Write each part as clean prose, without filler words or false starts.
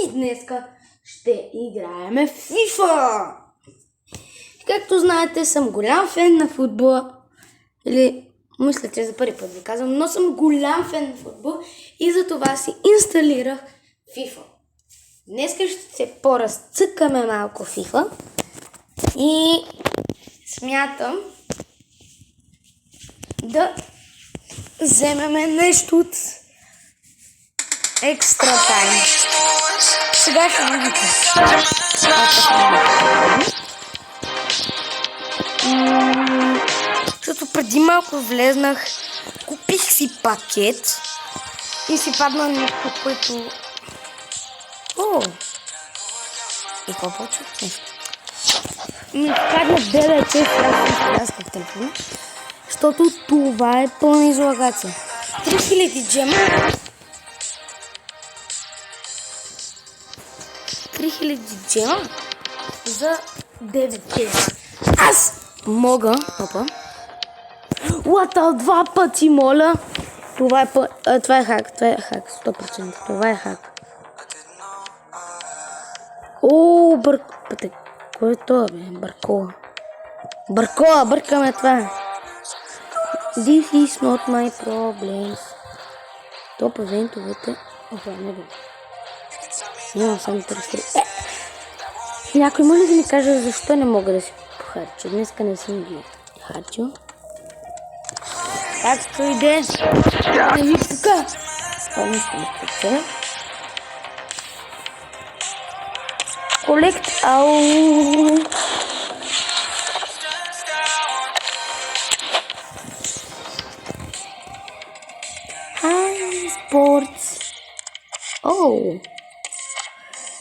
И днеска ще играеме FIFA! Както знаете, съм голям фен на футбола. Или, мисля, че за първи път ви казвам, но съм голям фен на футбол и затова си инсталирах FIFA. Днеска ще се поразцъкаме малко FIFA и смятам да вземеме нещо от екстра тайм. Сега ще видите. Защото преди малко влезнах, купих си пакет и си падна нещо, което... О! И какво почва? Ми падна DLC, сега съм спряска в телефона, защото това е пълна излагация. 3000 джема. 3000 джема за 9 кейса. Аз мога, папа. Лата 2 пъти, моля. Това е хак, 100%. Това е хак. О, бъркате. Кой е това, бе? Бъркола, бъркаме това. This is not my problems. Топ евентовете. Охо, не бе. Нямам само 33. Някой може да ми каже защо не мога да си похарча. Днеска не съм ги харчил. Както и де. Не ви тука. Това нищо не спечеля. Колект. Ау. Спортс. Оу.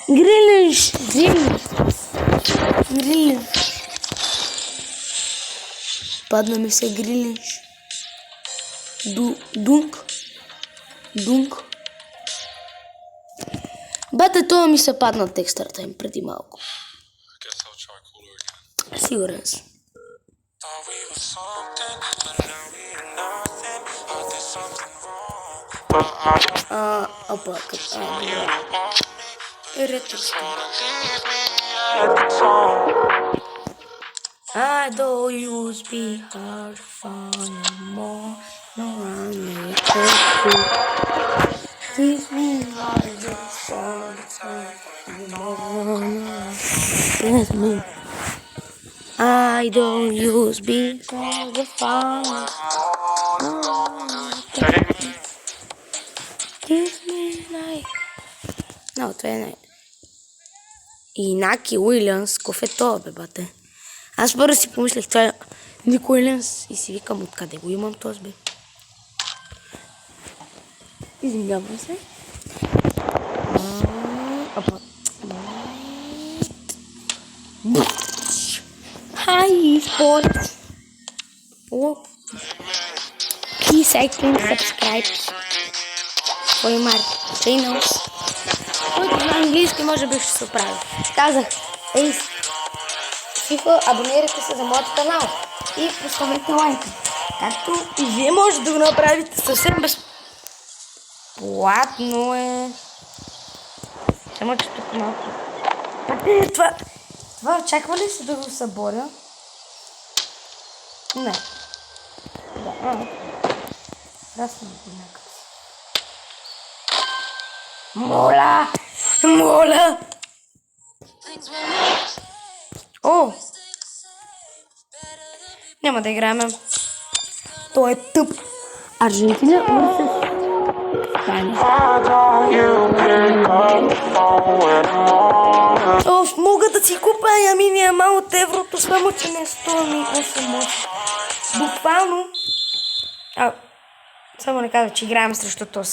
Грилиш. Падна ми се грилиш. Дунк. Бате, това ми се падна текстърата им преди малко. Сигурен съм. Опа, I don't use be hard fun more. No one may take you. Teach me like this all the time. Yes, me. I don't use be hard fun. No one may take you. Teach me like. No, това е Инаки Уилямс, кофе това, бе, бате. Аз първо си помислих, това е Ник Уилямс и си викам откъде го имам този, бе. Извинявам се. Hi, sport. Please, I can subscribe for my channels. Който на английски може би ще се оправи. Казах, FIFA, абонирайте се за моят канал и поставете лайка. Както и вие може да го направите съвсем безплатно е. Само че тук малко. Това очаква ли се да го съборя? Не. Да, Расно го някакъв. Моля! О! Няма да играем. Той е тъп. Аржентина vs. Оф, мога да си купа Ямин Ямал от еврото, само че не 108. Буквално. Само не казва, че играем срещу този.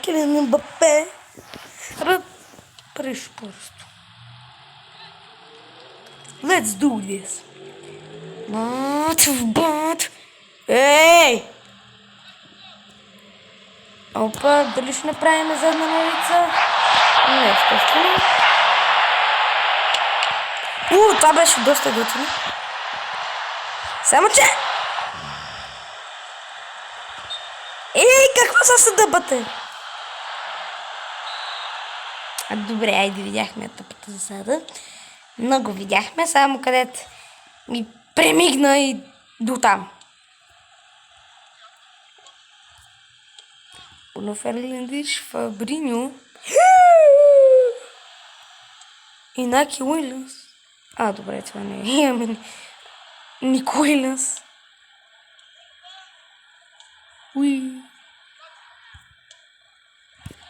Килиан Мбапе. Абе, приш просто. Let's do this. Ей! Опа, дали ще направим задна навица? Не, естествено. Това беше доста готино. Само че... Каква са съдъбата? Добре, айде видяхме тъпата засада. Много видяхме, само където ми премигна и до там. Bruno Fernandes, Fabrinho. Инаки Уилямс. Добре, това не е. Имаме Нико Уилямс.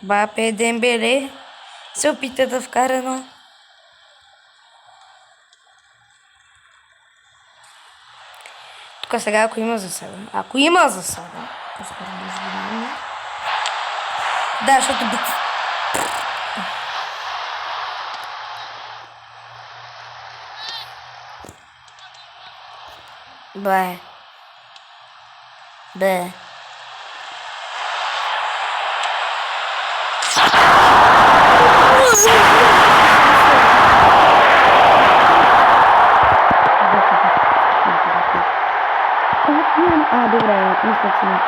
Бапе Дембеле се опита да вкара едно. Тук сега, ако има засада. По-скоро може би няма. Да, защото Бе. Добре, мисля, че не.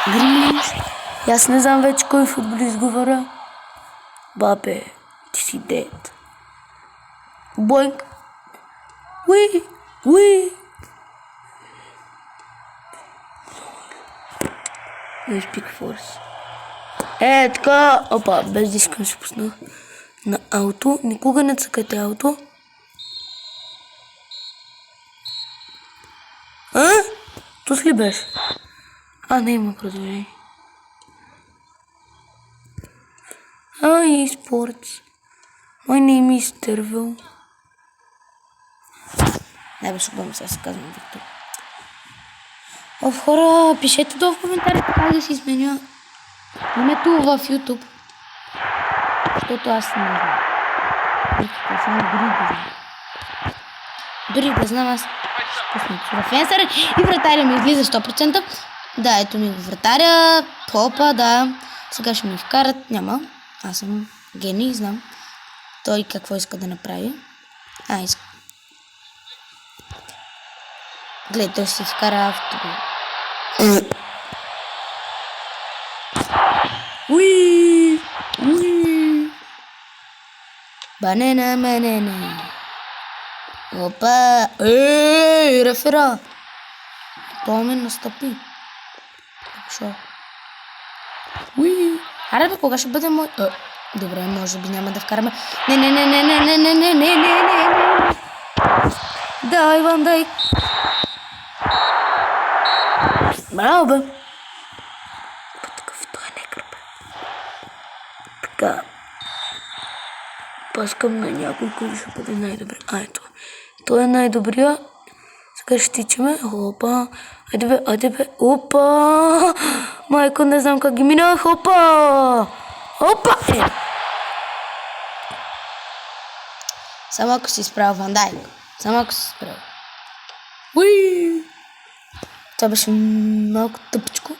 Грилиш. Аз не знам вече кой футболист говоря. Бабе, ти си дед. Бойнг. Не спик форс. Така. Опа, без диска се пуснах. На ауто. Никога не цъкате ауто. Тут ли беше? Не има продължение. eSports. My name is Terville. Не беше бъм, сега се казвам Виктор. Хора, пишете долу в коментарите как да си изменя името в YouTube. Защото аз не знам. Дори да знам, аз пуснах Сурафенсър и вратаря ми излиза 100%. Да, ето ми го вратаря. Хопа, да. Сега ще ми вкарат. Няма. Аз съм гений, знам. Той какво иска да направи. Иска. Гледай, той ще си вкара авто. Банена. Опа! Рефера! Това ме настъпи. Шо? Аре бе, кога ще бъде мой... Добре, може би няма да вкараме... Не. Дай, Ван Дайк. Браво, бе. Такъв, той е негър, бе. Така. Паскам на някой, който ще бъде най-добре. Ето. Той е най-добрия. Сега ще тичаме. Опа. Айде бе. Опа. Майко, не знам как ги минах. Опа. Само ако си изправя Ван Дайк. Това беше малко тъпичко.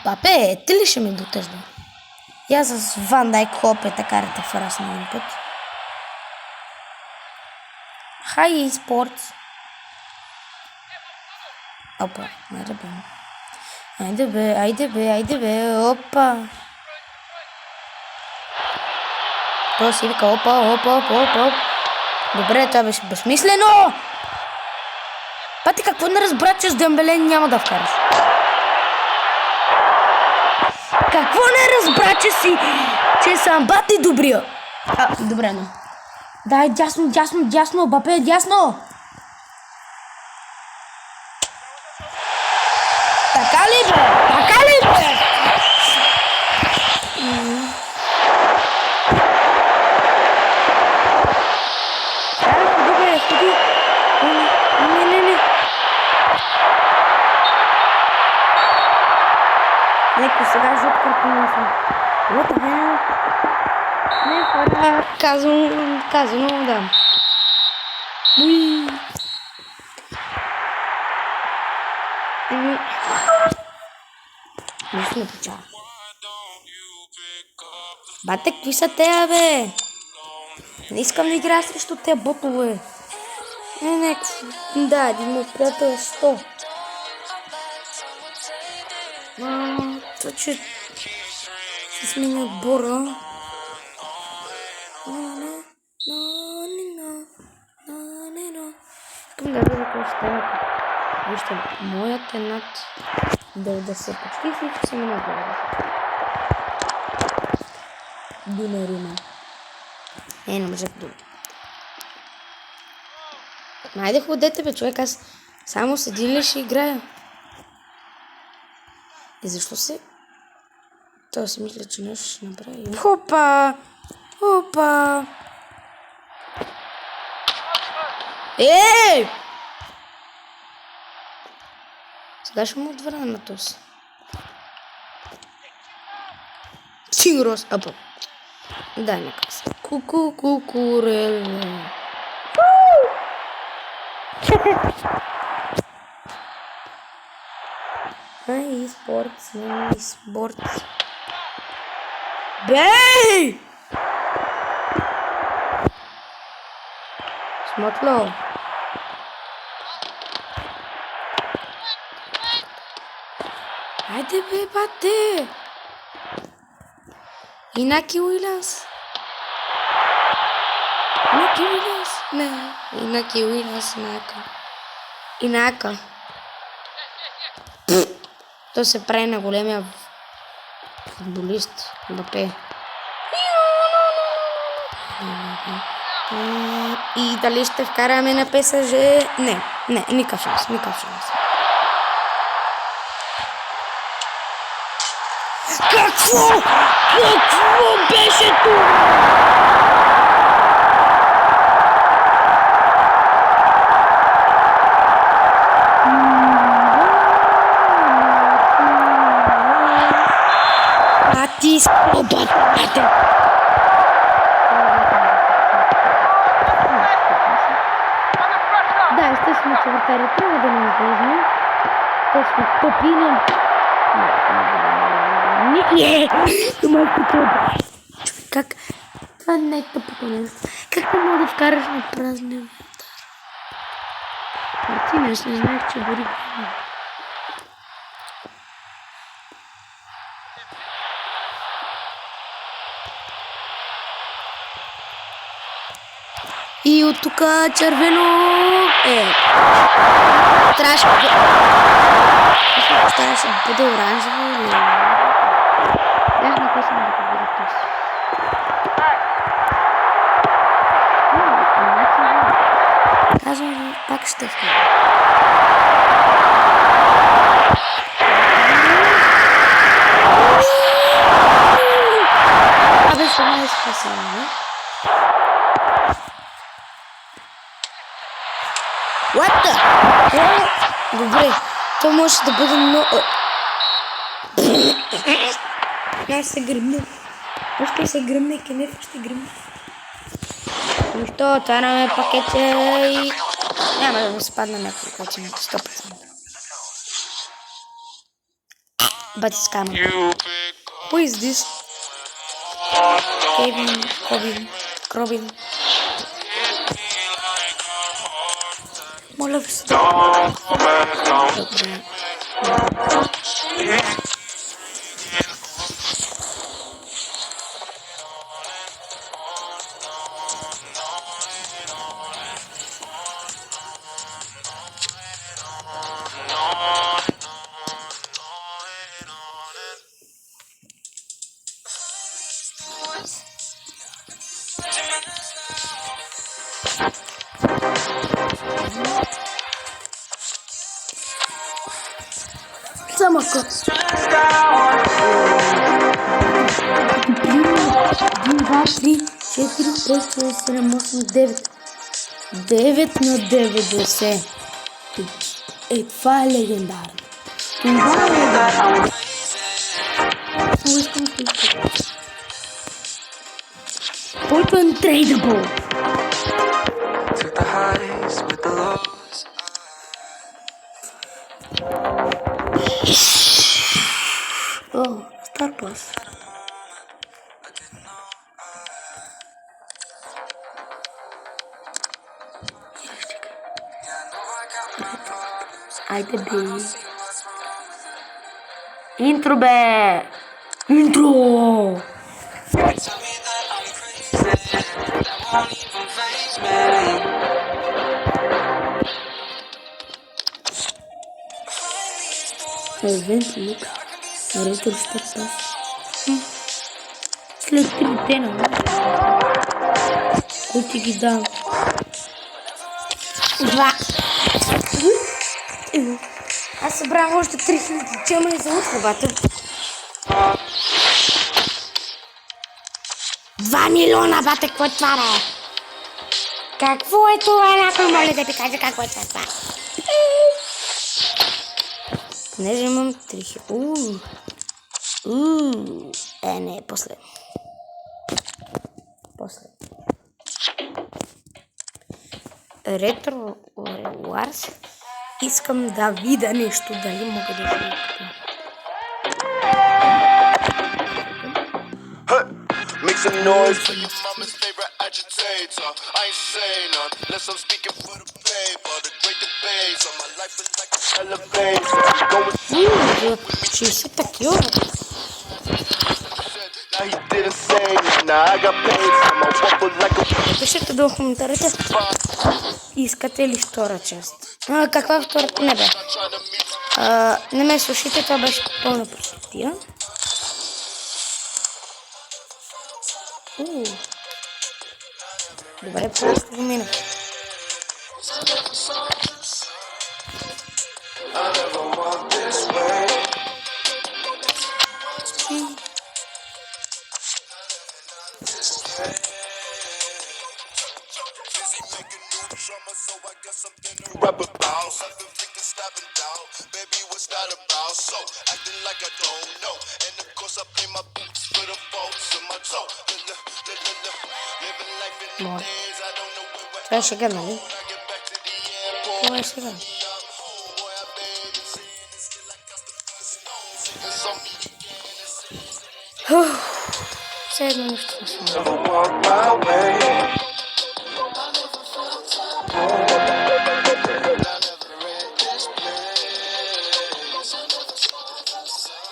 Папе, ти ли ще ми буташ, бе? И аз с Ван Дайк хопета карате в раз на един път. Хай eSports. Опа, айде бе, опа. Той си вика, опа. Добре, това беше безсмислено. Пати, какво не разбра, че с Дембеле няма да вкараш? Какво не разбра, че съм бати добрия? Добре, но. Дай, дясно, Бапе, дясно! Така ли бе? Ходи. Не. Леко сега жут картина. What the hell? Не, хора, казано, да. Нищо не получава. Бате, какви са те, бе? Не искам да играя срещу те ботове. Не, да, един мой приятел е 100. Това, че се сменя отбора. Искам да видя какво ще стане. Вижте, моят е над 90. Почти всички са ми над 90. Дунарима. Не може да дума. Найде ходете, бе, човек, аз само с един ли ще играя? И защо се? Той си мисля, че нещо ще направи. Хопа! Хопа! Ей! Сега ще му отвърна на този. Сигурно, апа. Дай на каса. Кукуреле. Ай, спортс, не спортс. Бей! Смотло. Хайде, бе, бате! Инаки Уилянс. Инаки Уилянс. Не, Инаки Уилянс, Инака. То се прави на големия футболист. Мбапе. И дали ще вкараме на ПСЖ? Не, никакъв шанс. Какво беше това? Атис, обатате! Да, естествено, че вратаря трябва да ни излезне. Точно попилим. Не! Малко това. Как? Това не е тъпото нещо. Как не мога да вкараш на празния вратар? Мартинес, не знаех, че дори грама. И от тук червено трябваше да бъде оранжево или... Бях написан да победа този. Казвам, пак ще вкарам. Абе, само е спасено, не? What the? Добре, то може да бъде много... Аз се гръмна. Още се гръмна и кенефа ще гръмна. Нищо, отваряме пакетче и... Няма да му се падна някой качен, 100%. But it's coming. Who is this? Кробин. Моля ви се. Добре. Самака. 1, 2, 3, 4, 5, 6, 7, 8, 9. 9 на 90. Това е легендарно. Това е легендарно. Който е трейдабъл. О, Star Plus. Айде бе. Интро бе. Интро. Евент лук. Ретро стартас. След 3 дена. Кой ти ги дам? 2. Аз събрах още 3000 чема и за утре, бата. 2 милиона, бате, какво е това, бе? Какво е това? Някой моля да ти каже какво е това? Понеже имам 3000. Не, после. Ретро Wars. Искам да видя нещо, дали мога да видя. Make some noise for your mama's favorite agitator. I ain't saying none, unless I'm speaking for the paper. The great debate on my life is like an elevator. Going 60 такива. now he didn't say nothing. Now I got paid for my waffle like a Пишете долу в коментарите. Искате ли втора част? Каква втора? Не бе. Не ме слушайте, това беше пълна простотия. Добре, просто го мина. rap about something flicking, stopping down. Baby, what's that about? So acting like I don't know. And of course I play my boots for the folks in my toe. Living life in the days I don't know where Това е шега, нали? I get back to the airport. Това е шега. Boy, I been seeing this till I got the first on me again. Все едно нещо не съм. Never walk my way.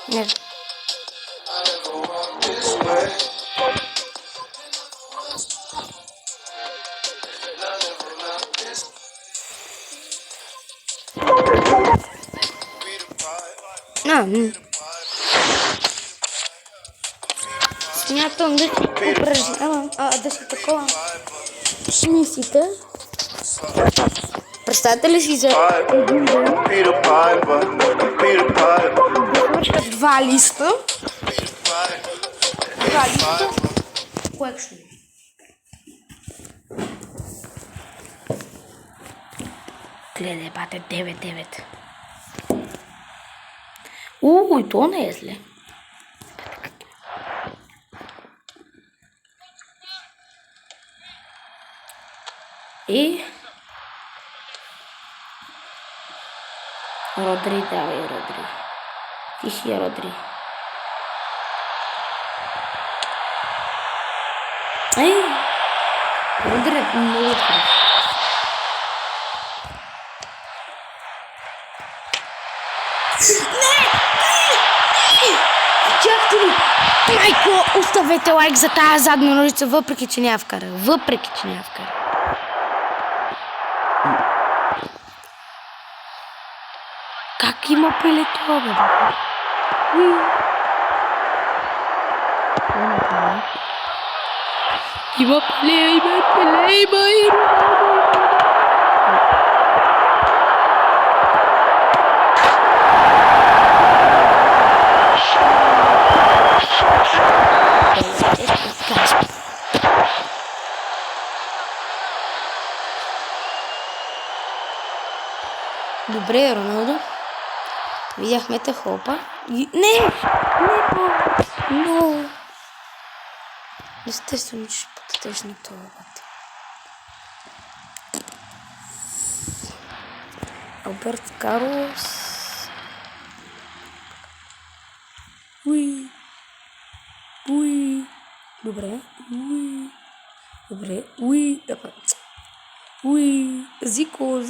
Не. Смятам да си упражнявам, да си такова мислите. Представете ли си за един ден да свършат 2 листа? 2 листа? Кое ще ли? Гледай, бате, 9-9. И то не е зле. И... Родри, давай, Родри. Ти си Родри. Родри е много хорош. Чакайте ли? Майко, оставете лайк за тази задна ножица, въпреки че няма вкара. Как има пеле това, бе? Има пеле. Добре, Роналдо. Видяхме те хлопа. Не! Но! Естествено, че ще потътеш на това, бате. Алберт Карлос. Добре. Зико.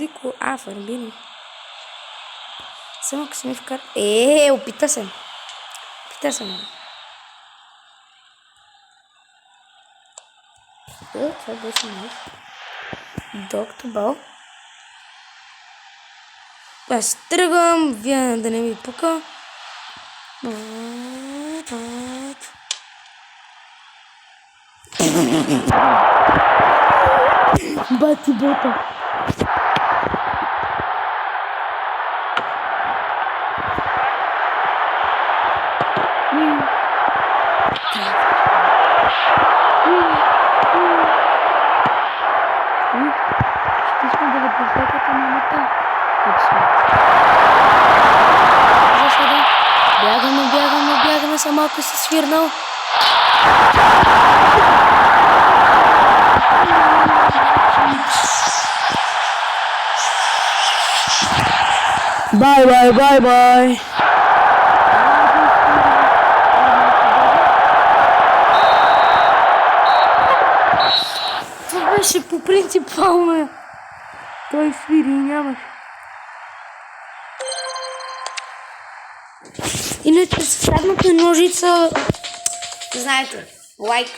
Фарбини. Само ако си ми вкара... опита се. Опита се, нали? Това беше найс. Доктор Бал. Аз тръгвам, вие да не ми пука. Бати бота. Ще сме 90-та минута. За сега. Бягаме, съм малко си свирнал. Бай. Това беше по принцип фаула. Той свири и нямаше. Иначе с средната ножица, знаете, лайк.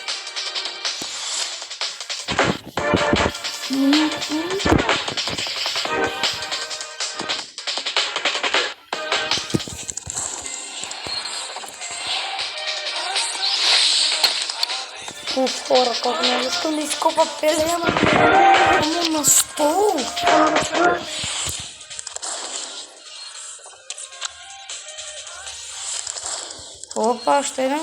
Хора, как не искам да изкопа Пеле, ама на стол. Опа, още една.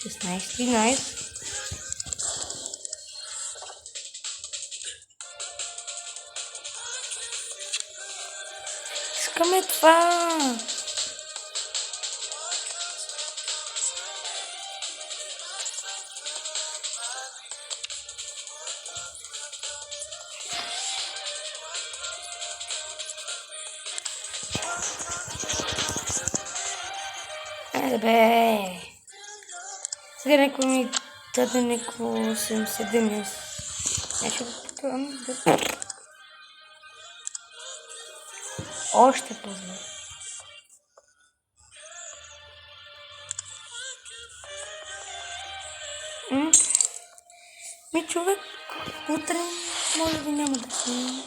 16, найс. Искаме това. Бе. Сега някой ми даде някакво 70. Нещо питам да... Още по-зле. Ми човек, утре може да няма да снимам.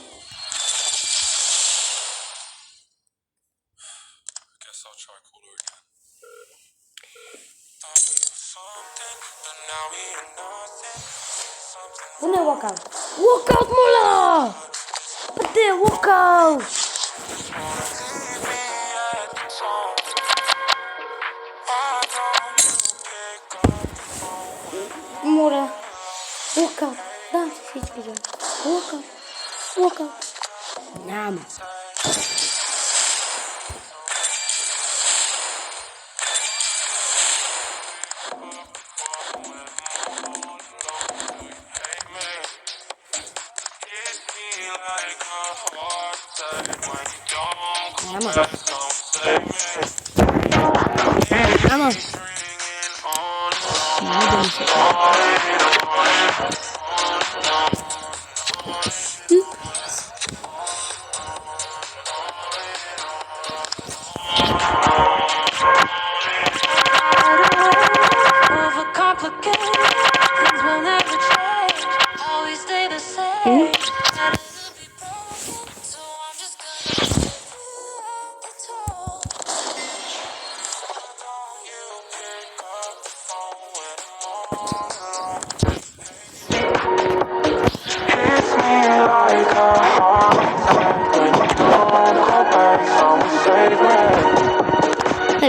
Поне локаут. Локаут, моля! Къде е локаут? Моля. Локаут. Да, всички знаят. Локаут. Няма. Няма.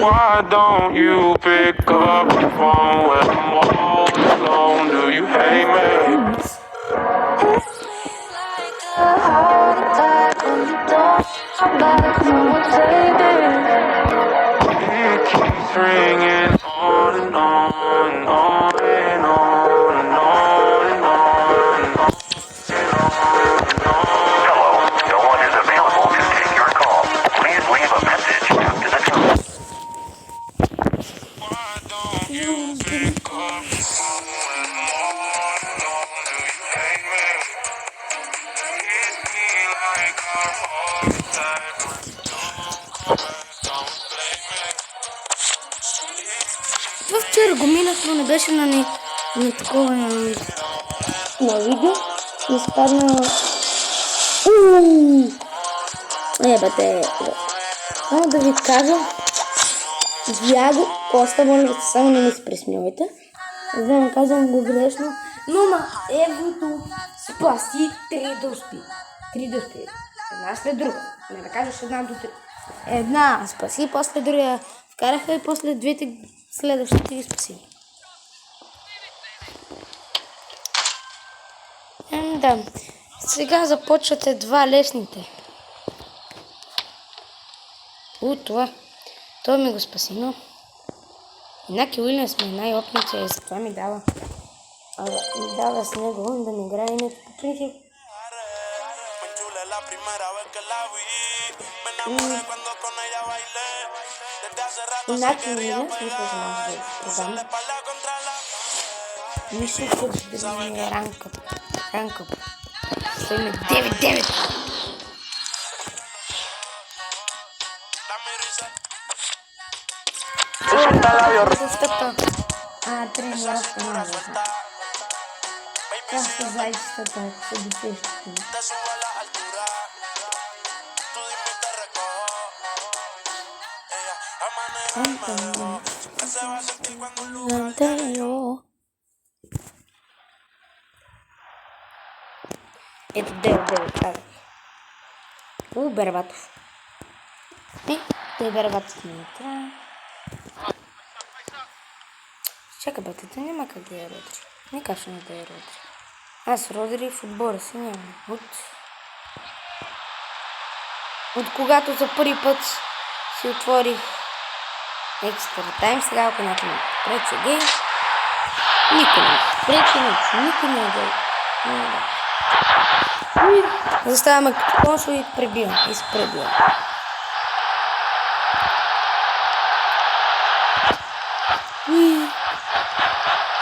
Why don't you pick up the phone when I'm all alone? Do you hate me? It keeps ringing on and on and on and on and on and on and on. Hello, no one is available to take your call. Please leave a message after the tone. Why don't you pick up the phone when I'm all alone? Do you hate me? го минах, но не беше на такова на видео. Изпадна... Ебате. Само да ви кажа. Дяго Коста, моля ви, само не ми се присмивайте. За да не казвам го грешно. Но на еврото спаси 3 да успи. 3 да успи. Една след друга. Не да кажеш една до 3. Една спаси, после другия вкараха и после двете следващите ги спаси. Да. Сега започвате два лесните. Това ми го спаси, но Инаки Уилямс ми е най-опитният и затова ми дава с него да ми играе иначе по принцип. Иначе Уилямс ми познава да продам. Мисля, че да ми е ранкъп. Ще има 9-9. Тренера в команда. Как са зайчетата, ако са допещите. Ето 9-9 казах. Бербатов. Той Бербатов не трябва. Чакай, бе, това няма как да я Родри. Никак ще не да я Родри. Аз Родри в отбора си нямам. От когато за първи път си отворих екстра тайм, сега ако някой ме пречи гей, никой не пречи, никой не е гей. Заставаме като консул и пребивам. И се пребивам.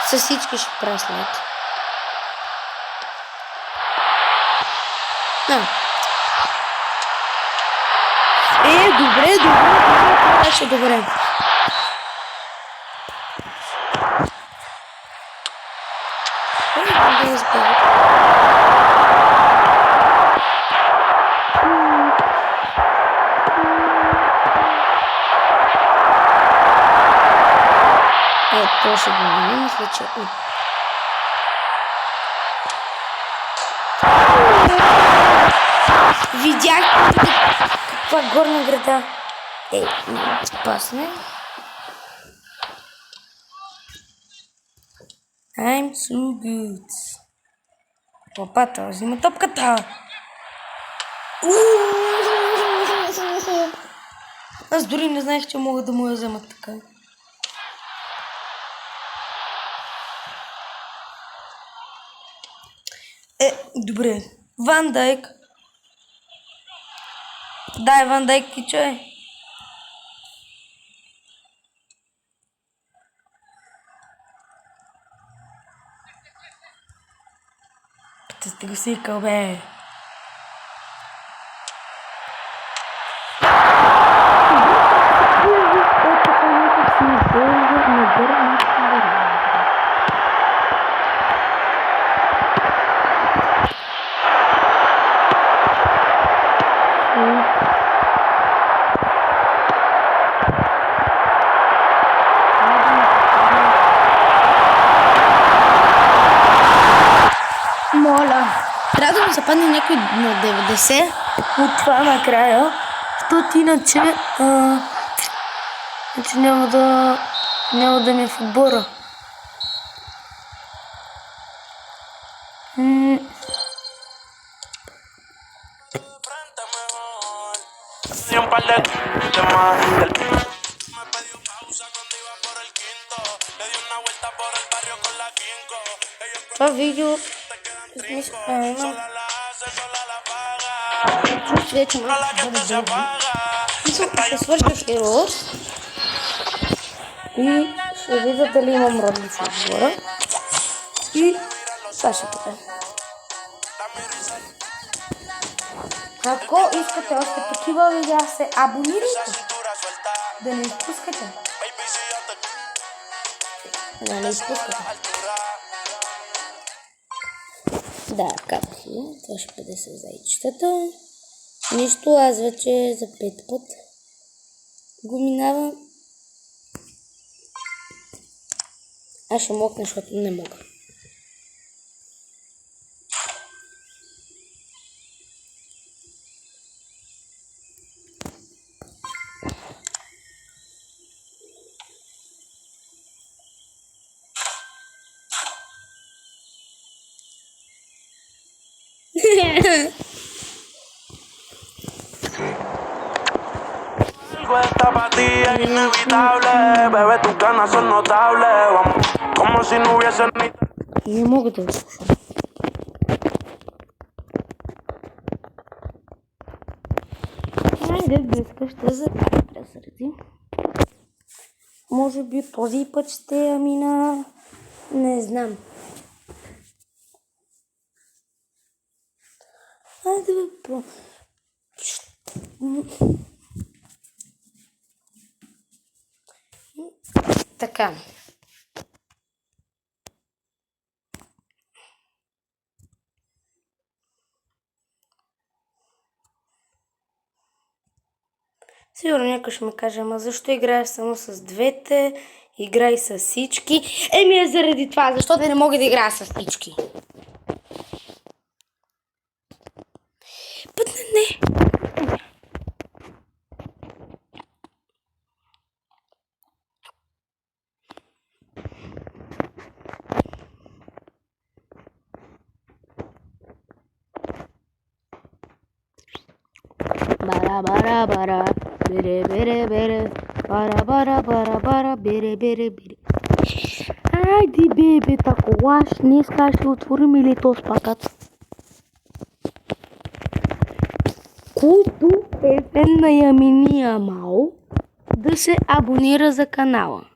С всички ще правя след. Добре. Беше добре. То ще го няма, мисля, че видях каква горна града. Пасне. I'm so good. Лопата, взима топката. Аз дори не знаех, че мога да му я взема така. Добре. Ван Дайк. Дай Ван Дайк киче. Сте го сикал, бе. Трябва да ми се падне някой на 90 от това накрая, защото иначе няма да ми е в отбора. Това видео вече може да бъде дълго. Ще свърша Heroes и ще видя дали имам Родри в отбора. И това ще така. Ако искате още такива видеа, се абонирайте. Да не изпускате. Да, не изпускате. Да, казах ви. Това ще бъде с зайчетата. Нищо, аз вече за 5 път го минавам. Аз ще мокна, защото не мога. Algo esta pastilla es inevitable, bebé, tus ganas son notables, vamos, como si no hubiese ni... Не мога да го слушам. Хайде, днеска ще разредим. Може би този път ще мина... Не знам. Хайде, бе, така. Сигурно някой ще ме каже, ама защо играеш само с двете, играй с всички. Еми е заради това, защото не мога да играя с всички. Път не. Бара бара бара, бере бере бере, бара бара бара бара, бере бере бере. Хайде, бебе, такова днеска ще отворим или то спакът. Който е фен на Яминия Мао, да се абонира за канала.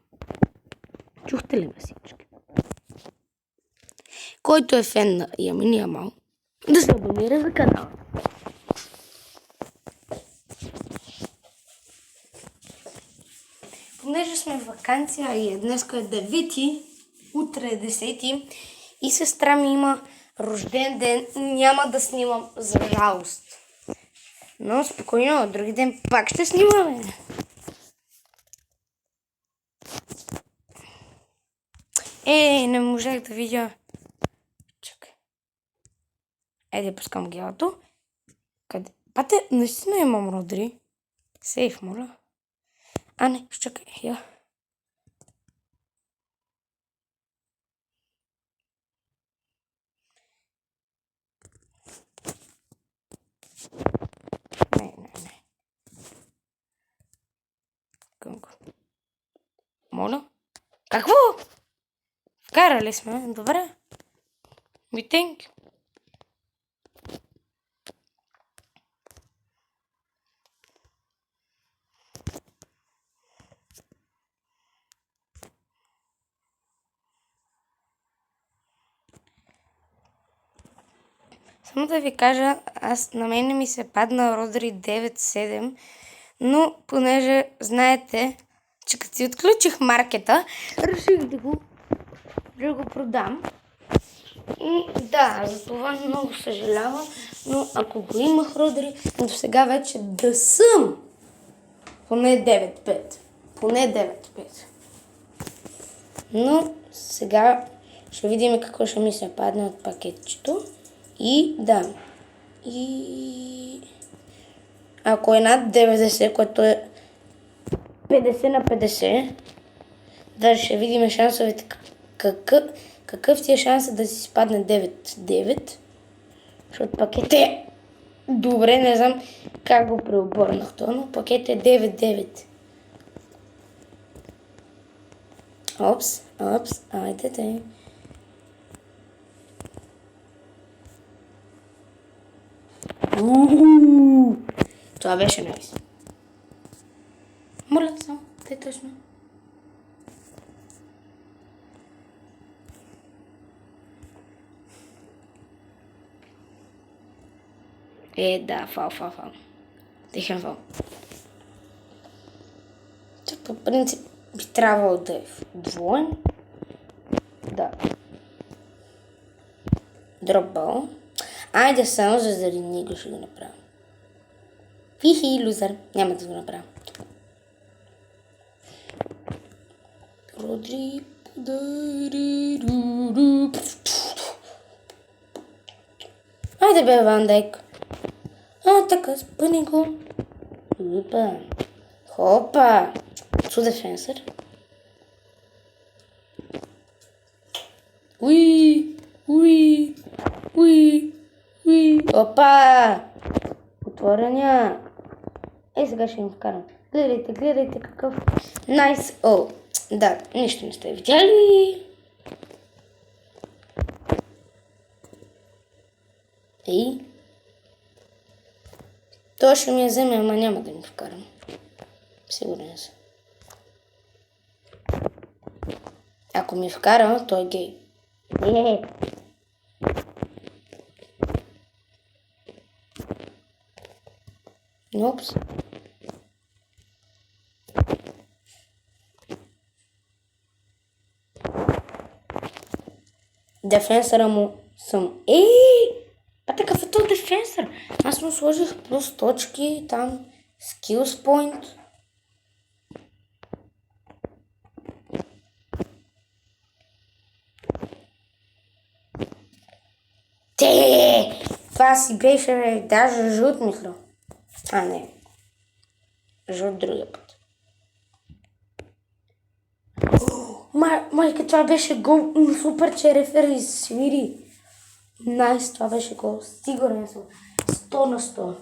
Чухте ли ме всички? Който е фен на Яминия Мао, да се абонира за канала. Понеже сме в ваканция и днеска е 9, утре е 10 и сестра ми има рожден ден, няма да снимам за жалост. Но спокойно, други ден пак ще снимаме. Не можах да видя. Чакай. Айде, пускам гелото. Къде? Пате, наистина имам родри. Сейф, моля. А, не, чакай, я. Не. Гънко. Моля? Какво? Вкарали сме, добре. Thank you. Само да ви кажа, на мен ми се падна Родри 9.7, но понеже знаете, че като си отключих маркета, реших да го продам. И да, за това много съжалявам, но ако го имах Родри, до сега вече да съм поне 9.5. Поне 9.5. Но сега ще видим какво ще ми се падне от пакетчето. И да. И ако е над 90, което е 50 на 50, даже ще видим шансовете. Какъв ти е шансът да си спадне 9-9? Защото пакет е... Добре, не знам как го преобърнах това, но пакет е 9-9. Опс, айде те. Това беше найс. Моля, само, те точно. Да, фал. Тихен фал. По принцип би трябвало да е двоен. Да. Дропбол. Айде само заради него ще го направя. Хихи, лузър. Няма да го направя. Родри, подари, ру. Айде бе, Ван Дейк. Така, спъни го. Хопа. Су дефенсър. Уи. Опа. Отворения. Сега ще им вкарам. Гледайте какъв. Найс. О, да, нищо не сте видяли. То ще ми я вземе, ама няма да ми вкарам. Сигурен съм. Ако ми вкара, той е гей. Опс. Дефенсъра му съм. Такъв е този дефенсър. Аз му сложих плюс точки, там skills point. Това си беше даже жълт, мисля. Не. Жълт другия път. Майка, това беше гол. Супер, че рефери свири. Найс, това беше гол. Сигурен съм. 100 на 100.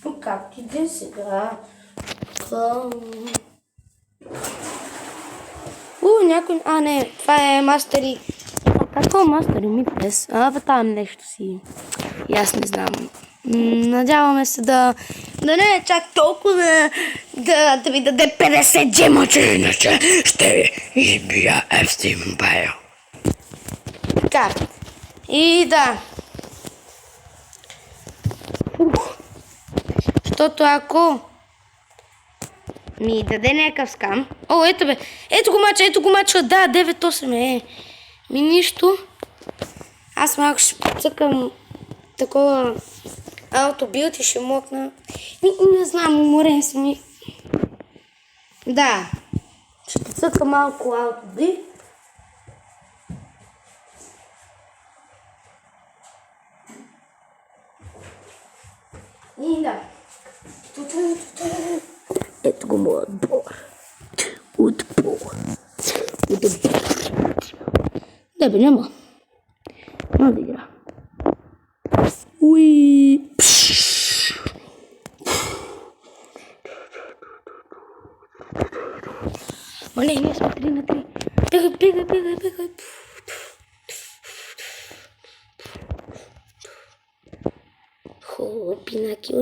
Но как иде сега? Някой... не, това е мастери. Какво мастери митрес? Там нещо си. И аз не знам. Надяваме се да не е чак толкова да ви даде 50 джема, че иначе ще избия FC Mobile. Така. И да. Защото ако ми даде някакъв скам... ето бе. Ето го мача. Да, 9-8 е. Нищо. Аз малко ще подцъкам такова аутобилд и ще мокна. Не знам, уморен съм и... Да. Ще подцъкам малко аутобилд. И да. Ето го моят отбор. Да бе, няма да игра. Не, ние сме 3 на 3. Бегай. Пинаки.